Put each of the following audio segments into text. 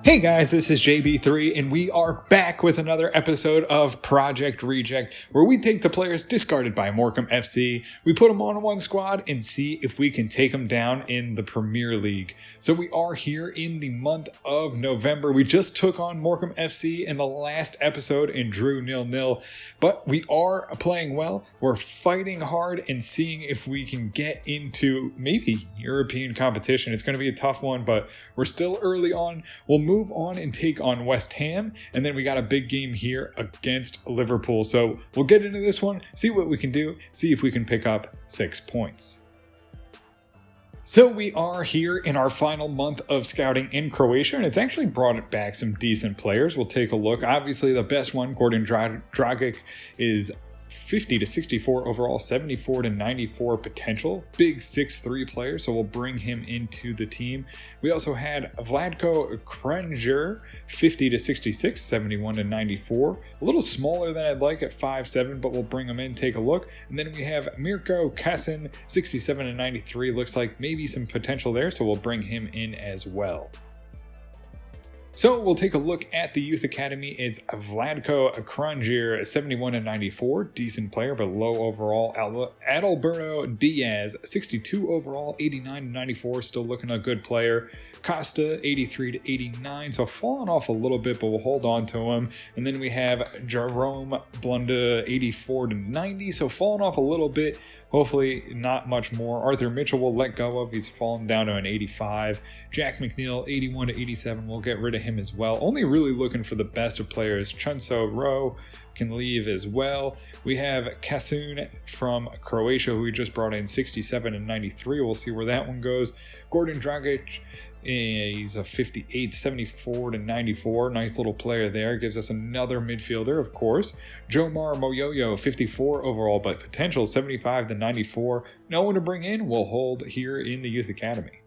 Hey guys, this is JB3 and we are back with another episode of Project Reject, where we take the players discarded by Morecambe FC, we put them on one squad and see if we can take them down in the Premier League. So we are here in the month of November. We just took on Morecambe FC in the last episode and drew 0-0, but we are playing well. We're fighting hard and seeing if we can get into maybe European competition. It's going to be a tough one, but we're still early on. We'll move on and take on West Ham, and then we got a big game here against Liverpool. So we'll get into this one, see what we can do, see if we can pick up 6 points. So we are here in our final month of scouting in Croatia, and it's actually brought back some decent players. We'll take a look. Obviously, the best one, Gordon Dragic, is 50 to 64 overall, 74 to 94 potential. Big 6'3 player, so we'll bring him into the team. We also had Vladko Krenjer, 50 to 66, 71 to 94. A little smaller than I'd like at 5'7, but we'll bring him in, take a look. And then we have Mirko Kasin, 67 to 93. Looks like maybe some potential there, so we'll bring him in as well. So we'll take a look at the youth academy. It's Vladko Krenjer, 71 to 94, decent player but low overall. Adalberto Diaz, 62 overall, 89 to 94, still looking a good player. Costa, 83 to 89, so falling off a little bit, but we'll hold on to him. And then we have Jerome Blunda, 84 to 90, so falling off a little bit. Hopefully not much more. Arthur Mitchell will let go of. He's fallen down to an 85. Jack McNeil, 81 to 87. We'll get rid of him as well. Only really looking for the best of players. Chunso Rowe can leave as well. We have Kasun from Croatia, who we just brought in, 67 and 93. We'll see where that one goes. Gordon Dragic, he's a 58, 74 to 94. Nice little player there. Gives us another midfielder, of course. Jomar Moyoyo, 54 overall, but potential 75 to 94. No one to bring in. We'll hold here in the Youth Academy.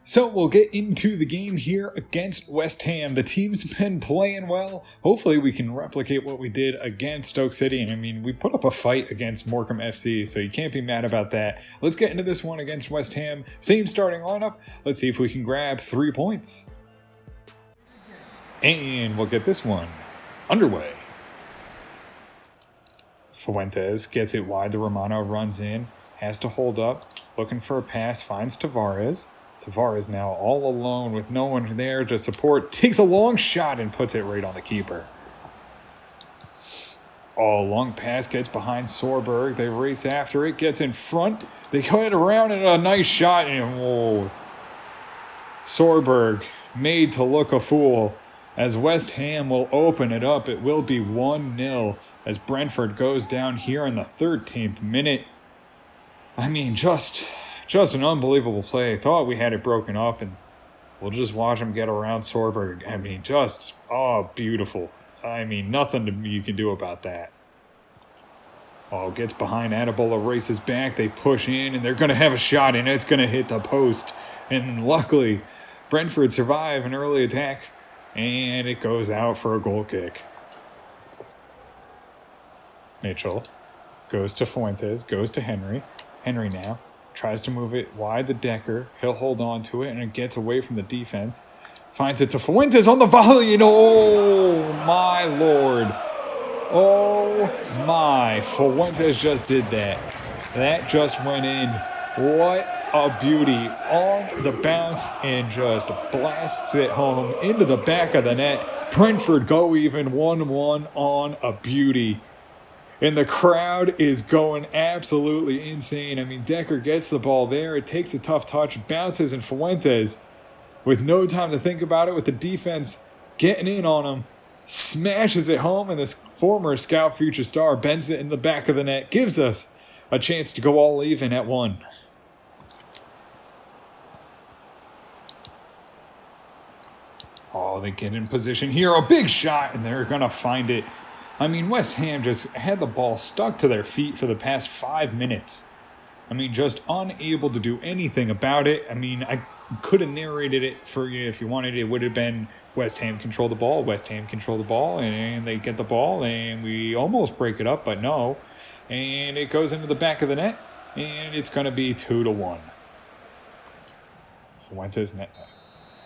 So we'll get into the game here against West Ham. The team's been playing well. Hopefully we can replicate what we did against Stoke City. And I mean, we put up a fight against Morecambe FC, so you can't be mad about that. Let's get into this one against West Ham. Same starting lineup. Let's see if we can grab 3 points. And we'll get this one underway. Fuentes gets it wide. The Romano runs in, has to hold up, looking for a pass, finds Tavares. Tavares now all alone with no one there to support. Takes a long shot and puts it right on the keeper. Oh, long pass gets behind Sorberg. They race after it. Gets in front. They cut around and a nice shot. And whoa. Sorberg made to look a fool. As West Ham will open it up, it will be 1-0 as Brentford goes down here in the 13th minute. I mean, just an unbelievable play. Thought we had it broken up, and we'll just watch him get around Sorberg. I mean, beautiful. I mean, nothing you can do about that. Oh, gets behind Adabola, races back. They push in, and they're going to have a shot, and it's going to hit the post. And luckily, Brentford survive an early attack, and it goes out for a goal kick. Mitchell goes to Fuentes, goes to Henry. Henry now tries to move it wide to Decker. He'll hold on to it, and it gets away from the defense. Finds it to Fuentes on the volley, and oh my lord. Oh my. Fuentes just did that. That just went in. What a beauty. On the bounce and just blasts it home into the back of the net. Brentford go even 1-1 on a beauty. And the crowd is going absolutely insane. I mean, Decker gets the ball there. It takes a tough touch, bounces, and Fuentes, with no time to think about it, with the defense getting in on him, smashes it home, and this former Scout Future Star bends it in the back of the net, gives us a chance to go all even at 1. Oh, they get in position here. A big shot, and they're going to find it. I mean, West Ham just had the ball stuck to their feet for the past 5 minutes. I mean, just unable to do anything about it. I mean, I could have narrated it for you if you wanted. It would have been West Ham control the ball, and they get the ball, and we almost break it up, but no. And it goes into the back of the net, and it's going to be 2-1. Fuentes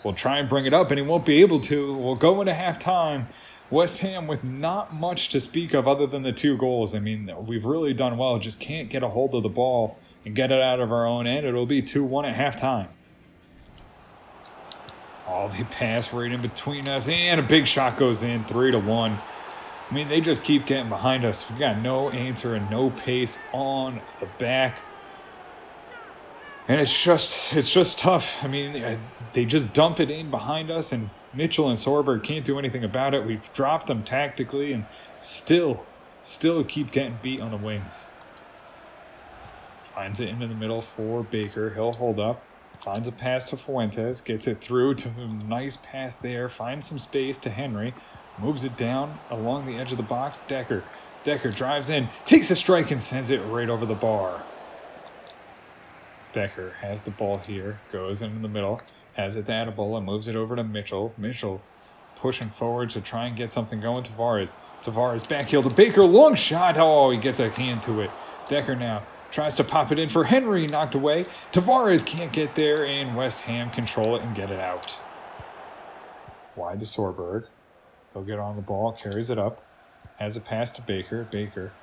will try and bring it up, and he won't be able to. We'll go into halftime. West Ham with not much to speak of other than the 2 goals. I mean, we've really done well. Just can't get a hold of the ball and get it out of our own end. It'll be 2-1 at halftime. All the pass right in between us, and a big shot goes in, 3-1. I mean, they just keep getting behind us. We got no answer and no pace on the back. And it's just tough. I mean, they just dump it in behind us, and Mitchell and Sorberg can't do anything about it. We've dropped them tactically and still keep getting beat on the wings. Finds it into the middle for Baker. He'll hold up. Finds a pass to Fuentes. Gets it through to a nice pass there. Finds some space to Henry. Moves it down along the edge of the box. Decker drives in. Takes a strike and sends it right over the bar. Decker has the ball here. Goes into the middle. Has it to Adebola, moves it over to Mitchell. Mitchell pushing forward to try and get something going. Tavares back heel to Baker. Long shot. Oh, he gets a hand to it. Decker now tries to pop it in for Henry. Knocked away. Tavares can't get there, and West Ham control it and get it out. Wide to Sorberg. He'll get on the ball. Carries it up. Has a pass to Baker. Baker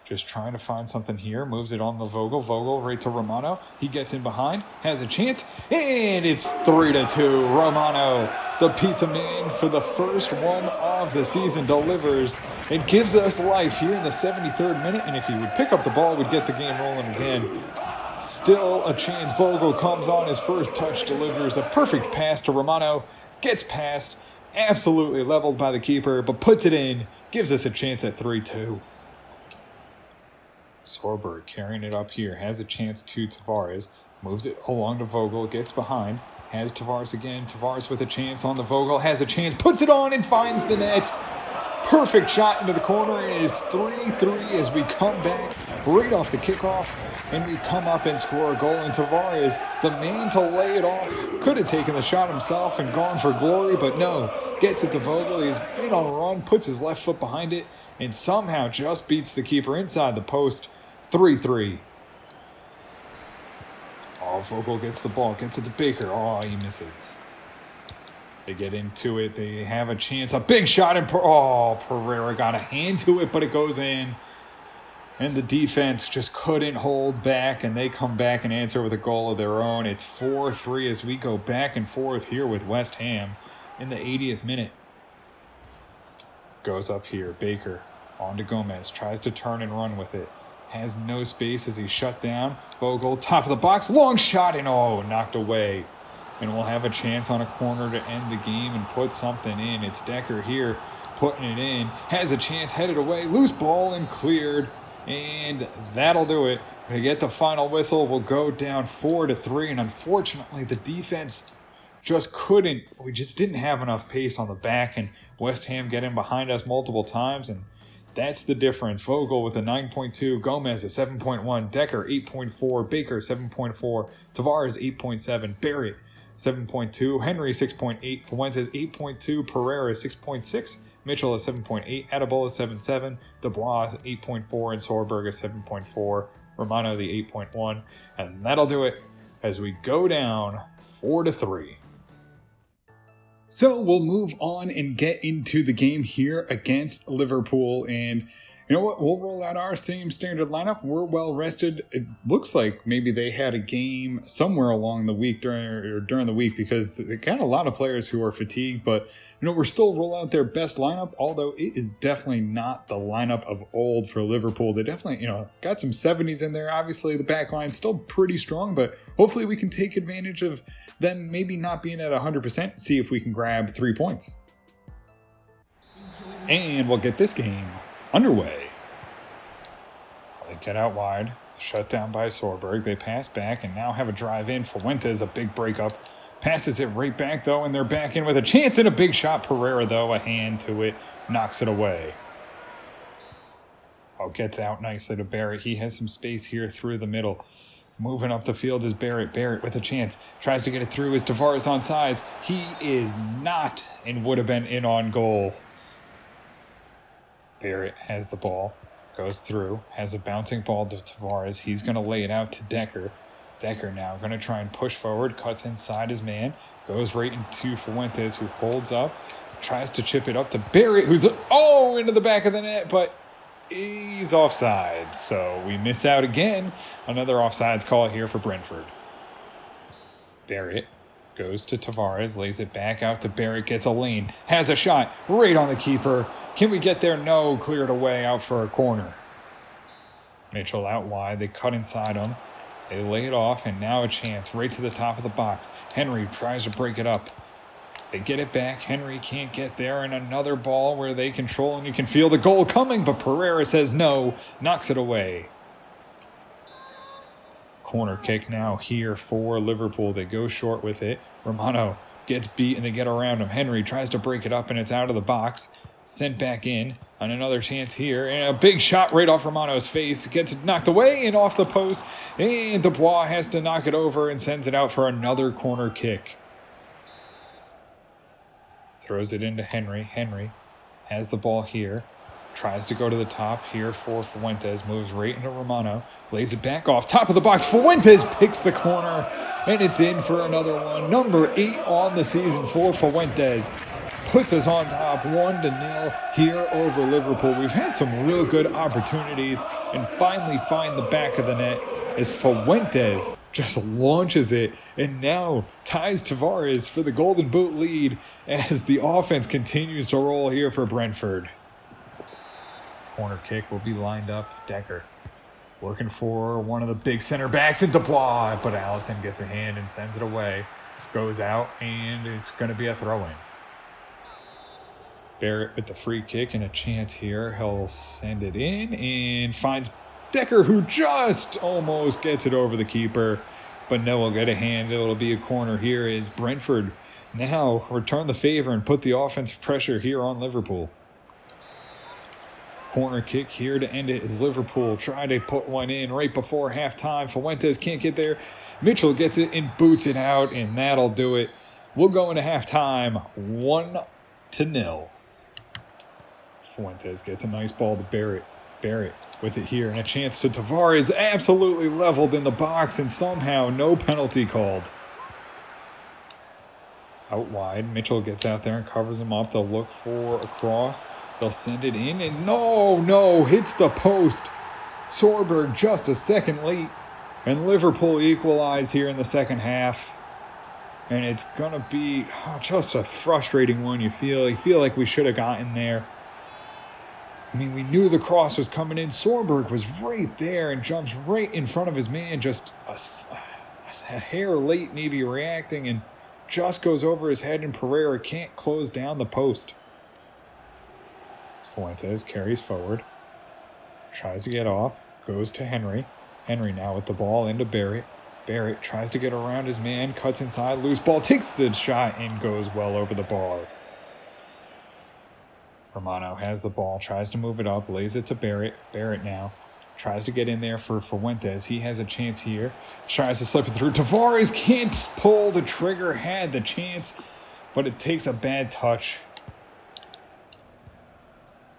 just trying to find something here. Moves it on the Vogel. Vogel right to Romano. He gets in behind. Has a chance. And it's 3-2. Romano, the pizza man for the first one of the season, delivers and gives us life here in the 73rd minute. And if he would pick up the ball, we'd get the game rolling again. Still a chance. Vogel comes on his first touch. Delivers a perfect pass to Romano. Gets past. Absolutely leveled by the keeper, but puts it in. Gives us a chance at 3-2. Sorberg carrying it up here, has a chance to Tavares, moves it along to Vogel, gets behind, has Tavares again, Tavares with a chance on the Vogel, has a chance, puts it on and finds the net. Perfect shot into the corner. It is 3-3 as we come back right off the kickoff, and we come up and score a goal. And Tavares, the man to lay it off, could have taken the shot himself and gone for glory, but no, gets it to Vogel. He's in on a run, puts his left foot behind it, and somehow just beats the keeper inside the post. 3-3. Oh, Vogel gets the ball, gets it to Baker. Oh, he misses. They get into it. They have a chance. A big shot, and Pereira got a hand to it, but it goes in. And the defense just couldn't hold back, and they come back and answer with a goal of their own. It's 4-3 as we go back and forth here with West Ham in the 80th minute. Goes up here. Baker on to Gomez. Tries to turn and run with it. Has no space as he's shut down. Vogel, top of the box. Long shot, and knocked away. And we'll have a chance on a corner to end the game and put something in. It's Decker here putting it in. Has a chance, headed away. Loose ball and cleared. And that'll do it. We get the final whistle. We'll go down 4-3. And unfortunately, the defense just couldn't. We just didn't have enough pace on the back. And West Ham getting behind us multiple times. And that's the difference. Vogel with a 9.2, Gomez a 7.1, Decker 8.4, Baker 7.4, Tavares 8.7, Barrett 7.2, Henry 6.8, Fuentes 8.2, Pereira 6.6, Mitchell a 7.8, Adebola 7.7, Dubois 8.4, and Sorberg a 7.4, Romano the 8.1, and that'll do it as we go down 4-3. So we'll move on and get into the game here against Liverpool. And you know what? We'll roll out our same standard lineup. We're well rested. It looks like maybe they had a game somewhere along the week during the week, because they got a lot of players who are fatigued. But we're still roll out their best lineup, although it is definitely not the lineup of old for Liverpool. They definitely got some 70s in there. Obviously, the back line's still pretty strong, but hopefully we can take advantage of them maybe not being at 100%, see if we can grab 3 points. And we'll get this game underway. They get out wide, shut down by Sorberg. They pass back and now have a drive in. Fuentes, a big breakup. Passes it right back, though, and they're back in with a chance and a big shot. Pereira, though, a hand to it, knocks it away. Gets out nicely to Barrett. He has some space here through the middle. Moving up the field is Barrett. Barrett with a chance. Tries to get it through as Tavares on sides. He is not and would have been in on goal. Barrett has the ball. Goes through. Has a bouncing ball to Tavares. He's going to lay it out to Decker. Decker now going to try and push forward. Cuts inside his man. Goes right into Fuentes, who holds up. Tries to chip it up to Barrett, who's into the back of the net, but he's offside. So we miss out again. Another offsides call here for Brentford. Barrett goes to Tavares, lays it back out to Barrett, gets a lane, has a shot right on the keeper. Can we get there? No, cleared away out for a corner. Mitchell out wide, they cut inside him. They lay it off, and now a chance right to the top of the box. Henry tries to break it up. They get it back. Henry can't get there, and another ball where they control, and you can feel the goal coming, but Pereira says no, knocks it away. Corner kick now here for Liverpool. They go short with it. Romano gets beat, and they get around him. Henry tries to break it up, and it's out of the box. Sent back in on another chance here. And a big shot right off Romano's face. Gets knocked away and off the post. And Dubois has to knock it over and sends it out for another corner kick. Throws it into Henry. Henry has the ball here. Tries to go to the top here for Fuentes. Moves right into Romano. Lays it back off top of the box. Fuentes picks the corner. And it's in for another one. Number 8 on the season for Fuentes. Puts us on top 1-0 here over Liverpool. We've had some real good opportunities and finally find the back of the net as Fuentes just launches it and now ties Tavares for the Golden Boot lead as the offense continues to roll here for Brentford. Corner kick will be lined up. Decker working for one of the big center backs in Dubois, but Allison gets a hand and sends it away. Goes out, and it's going to be a throw-in. Barrett with the free kick and a chance here. He'll send it in and finds Decker, who just almost gets it over the keeper. But no, we'll get a hand. It'll be a corner here as Brentford now return the favor and put the offensive pressure here on Liverpool. Corner kick here to end it as Liverpool try to put one in right before halftime. Fuentes can't get there. Mitchell gets it and boots it out, and that'll do it. We'll go into halftime 1-0. Fuentes gets a nice ball to Barrett. Barrett with it here, and a chance to Tavares, absolutely leveled in the box, and somehow no penalty called. Out wide, Mitchell gets out there and covers him up. They'll look for a cross. They'll send it in, and no, hits the post. Sorberg just a second late, and Liverpool equalize here in the second half. And it's going to be just a frustrating one. You feel like we should have gotten there. I mean, we knew the cross was coming in. Sorberg was right there and jumps right in front of his man, just a hair late maybe reacting, and just goes over his head, and Pereira can't close down the post. Fuentes carries forward, tries to get off, goes to Henry. Henry now with the ball into Barrett. Barrett tries to get around his man, cuts inside, loose ball, takes the shot, and goes well over the bar. Romano has the ball, tries to move it up, lays it to Barrett. Barrett now tries to get in there for Fuentes. He has a chance here. Tries to slip it through. Tavares can't pull the trigger. Had the chance, but it takes a bad touch.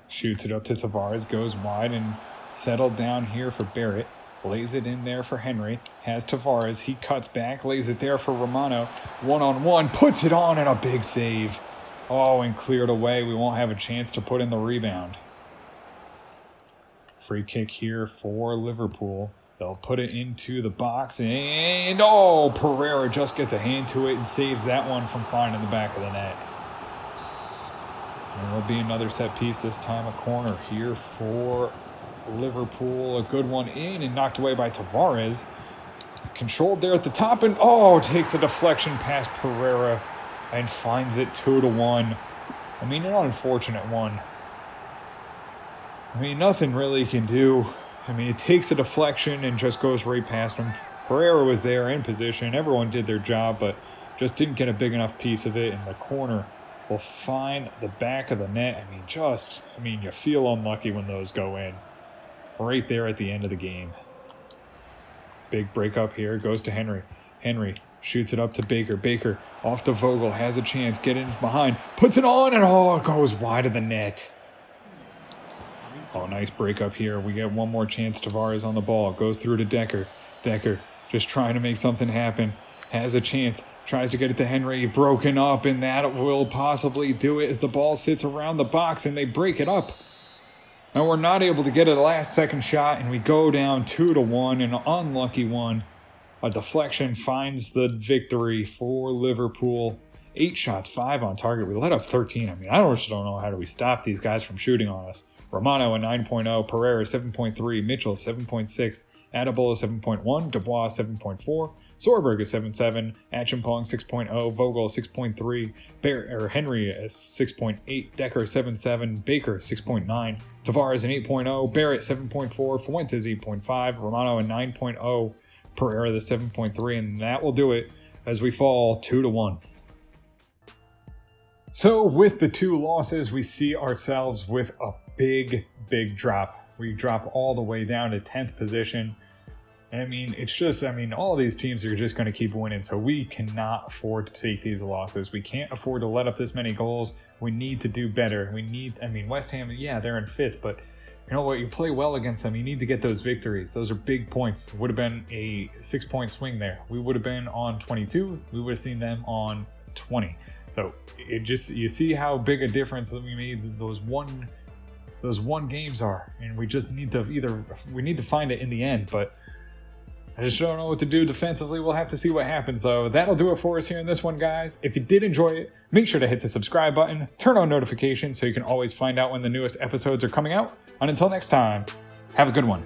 Shoots it up to Tavares, goes wide and settled down here for Barrett. Lays it in there for Henry. Has Tavares. He cuts back, lays it there for Romano. One-on-one, puts it on, and a big save. Oh, and cleared away. We won't have a chance to put in the rebound. Free kick here for Liverpool. They'll put it into the box, and Pereira just gets a hand to it and saves that one from finding the back of the net. And there'll be another set piece, this time a corner here for Liverpool. A good one in and knocked away by Tavares. Controlled there at the top, and takes a deflection past Pereira and finds it 2-1. I mean, an unfortunate one. I mean, nothing really can do. I mean, it takes a deflection and just goes right past him. Pereira was there in position. Everyone did their job, but just didn't get a big enough piece of it. And the corner will find the back of the net. I mean, you feel unlucky when those go in. Right there at the end of the game. Big break up here. Goes to Henry. Henry shoots it up to Baker. Baker off to Vogel. Has a chance. Get in behind. Puts it on, and it goes wide of the net. Nice break up here. We get one more chance. Tavares on the ball. Goes through to Decker. Decker just trying to make something happen. Has a chance. Tries to get it to Henry, broken up, and that will possibly do it as the ball sits around the box and they break it up. And we're not able to get a last-second shot, and we go down 2-1, an unlucky one. A deflection finds the victory for Liverpool. 8 shots, 5 on target. We let up 13. I mean, I just don't know how do we stop these guys from shooting on us. Romano a 9.0, Pereira 7.3, Mitchell 7.6, Adebola 7.1, Dubois 7.4, Sorberg is 7.7, Achimpong 6.0, Vogel 6.3, Henry is 6.8, Decker 7.7, Baker 6.9, Tavares an 8.0, Barrett 7.4, Fuentes 8.5, Romano a 9.0, Pereira the 7.3, and that will do it as we fall 2-1. So with the 2 losses, we see ourselves with a big drop. We drop all the way down to 10th position. I mean, it's just, all these teams are just going to keep winning, so we cannot afford to take these losses. We can't afford to let up this many goals. We need to do better. West Ham, yeah, they're in 5th, but you know what? You play well against them. You need to get those victories. Those are big points. It would have been a 6-point swing there. We would have been on 22. We would have seen them on 20. So you see how big a difference that we made those one games are, and we just need to find it in the end, but I just don't know what to do defensively. We'll have to see what happens, though. That'll do it for us here in this one, guys. If you did enjoy it, make sure to hit the subscribe button, turn on notifications so you can always find out when the newest episodes are coming out. And until next time, have a good one.